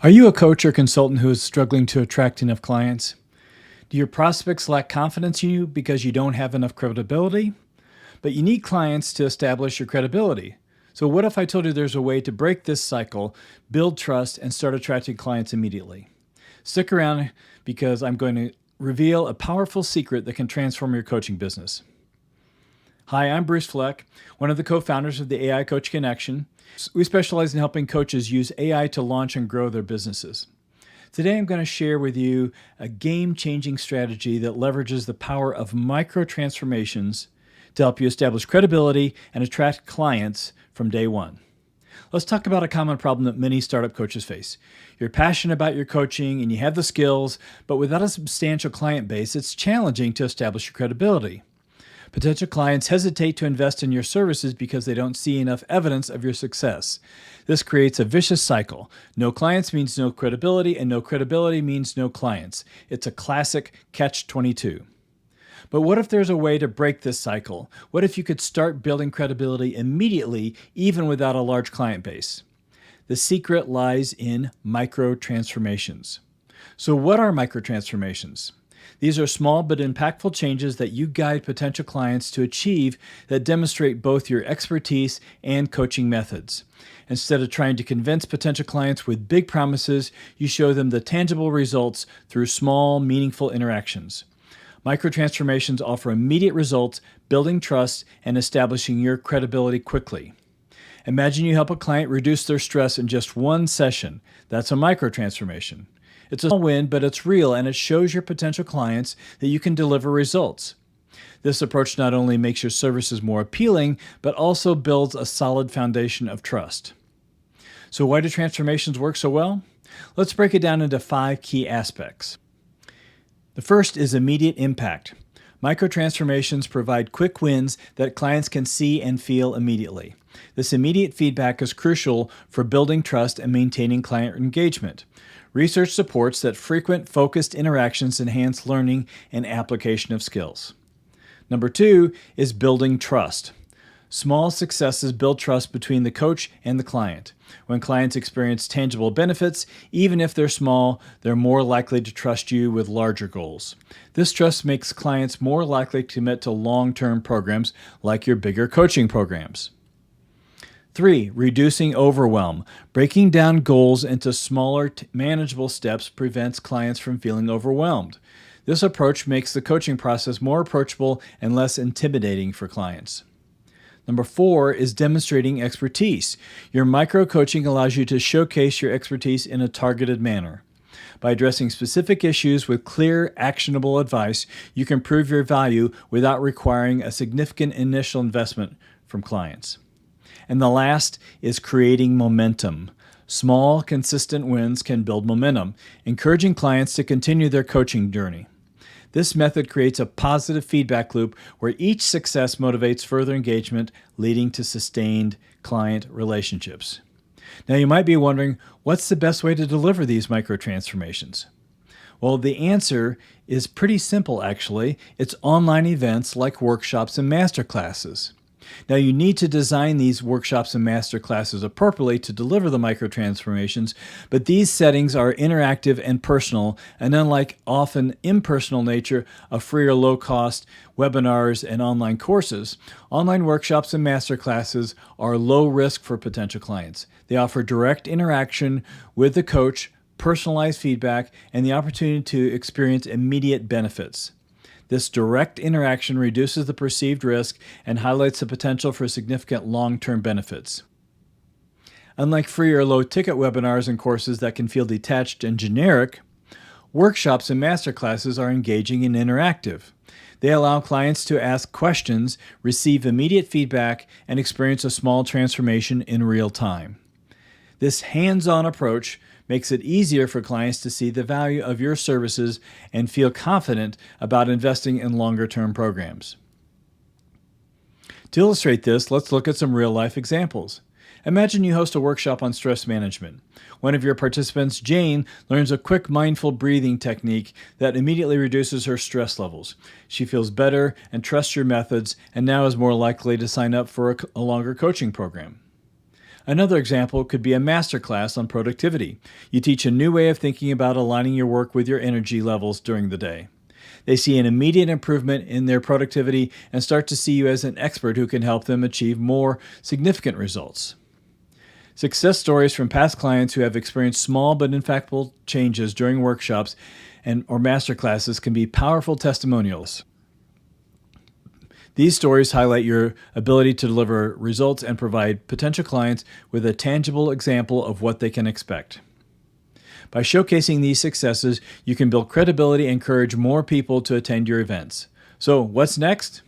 Are you a coach or consultant who is struggling to attract enough clients? Do your prospects lack confidence in you because you don't have enough credibility? But you need clients to establish your credibility. So, what if I told you there's a way to break this cycle, build trust, and start attracting clients immediately? Stick around because I'm going to reveal a powerful secret that can transform your coaching business. Hi, I'm Bruce Fleck, one of the co-founders of the AI Coach Connection. We specialize in helping coaches use AI to launch and grow their businesses. Today, I'm going to share with you a game-changing strategy that leverages the power of micro-transformations to help you establish credibility and attract clients from day one. Let's talk about a common problem that many startup coaches face. You're passionate about your coaching and you have the skills, but without a substantial client base, it's challenging to establish your credibility. Potential clients hesitate to invest in your services because they don't see enough evidence of your success. This creates a vicious cycle. No clients means no credibility, and no credibility means no clients. It's a classic catch-22. But what if there's a way to break this cycle? What if you could start building credibility immediately, even without a large client base? The secret lies in micro-transformations. So what are micro-transformations? These are small but impactful changes that you guide potential clients to achieve that demonstrate both your expertise and coaching methods. Instead of trying to convince potential clients with big promises, you show them the tangible results through small, meaningful interactions. Micro-transformations offer immediate results, building trust, and establishing your credibility quickly. Imagine you help a client reduce their stress in just one session. That's a micro-transformation. It's a small win, but it's real, and it shows your potential clients that you can deliver results. This approach not only makes your services more appealing, but also builds a solid foundation of trust. So why do transformations work so well? Let's break it down into 5 key aspects. The first is immediate impact. Micro-transformations provide quick wins that clients can see and feel immediately. This immediate feedback is crucial for building trust and maintaining client engagement. Research supports that frequent, focused interactions enhance learning and application of skills. Number 2 is building trust. Small successes build trust between the coach and the client. When clients experience tangible benefits, even if they're small, they're more likely to trust you with larger goals. This trust makes clients more likely to commit to long-term programs like your bigger coaching programs. 3, reducing overwhelm. Breaking down goals into smaller, manageable steps prevents clients from feeling overwhelmed. This approach makes the coaching process more approachable and less intimidating for clients. Number 4 is demonstrating expertise. Your micro-coaching allows you to showcase your expertise in a targeted manner. By addressing specific issues with clear, actionable advice, you can prove your value without requiring a significant initial investment from clients. And the last is creating momentum. Small, consistent wins can build momentum, encouraging clients to continue their coaching journey. This method creates a positive feedback loop where each success motivates further engagement, leading to sustained client relationships. Now, you might be wondering, what's the best way to deliver these micro-transformations? Well, the answer is pretty simple, actually. It's online events like workshops and masterclasses. Now, you need to design these workshops and masterclasses appropriately to deliver the micro-transformations, but these settings are interactive and personal, and unlike often impersonal nature of free or low-cost webinars and online courses, online workshops and masterclasses are low risk for potential clients. They offer direct interaction with the coach, personalized feedback, and the opportunity to experience immediate benefits. This direct interaction reduces the perceived risk and highlights the potential for significant long-term benefits. Unlike free or low-ticket webinars and courses that can feel detached and generic, workshops and masterclasses are engaging and interactive. They allow clients to ask questions, receive immediate feedback, and experience a small transformation in real time. This hands-on approach makes it easier for clients to see the value of your services and feel confident about investing in longer-term programs. To illustrate this, let's look at some real-life examples. Imagine you host a workshop on stress management. One of your participants, Jane, learns a quick mindful breathing technique that immediately reduces her stress levels. She feels better and trusts your methods and now is more likely to sign up for a longer coaching program. Another example could be a masterclass on productivity. You teach a new way of thinking about aligning your work with your energy levels during the day. They see an immediate improvement in their productivity and start to see you as an expert who can help them achieve more significant results. Success stories from past clients who have experienced small but impactful changes during workshops or masterclasses can be powerful testimonials. These stories highlight your ability to deliver results and provide potential clients with a tangible example of what they can expect. By showcasing these successes, you can build credibility and encourage more people to attend your events. So, what's next?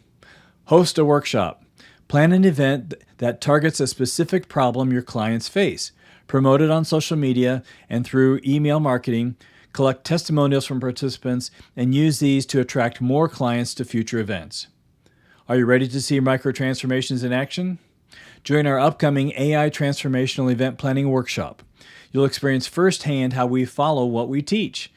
Host a workshop. Plan an event that targets a specific problem your clients face. Promote it on social media and through email marketing. Collect testimonials from participants and use these to attract more clients to future events. Are you ready to see micro-transformations in action? Join our upcoming AI Transformational Event Planning Workshop. You'll experience firsthand how we follow what we teach.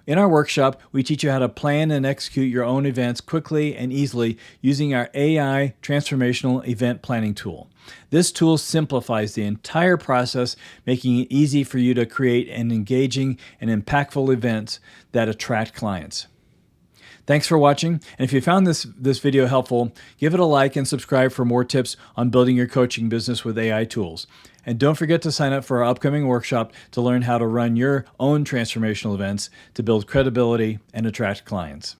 In our workshop, we teach you how to plan and execute your own events quickly and easily using our AI Transformational Event Planning tool. This tool simplifies the entire process, making it easy for you to create an engaging and impactful events that attract clients. Thanks for watching, and if you found this video helpful, give it a like and subscribe for more tips on building your coaching business with AI tools. And don't forget to sign up for our upcoming workshop to learn how to run your own transformational events to build credibility and attract clients.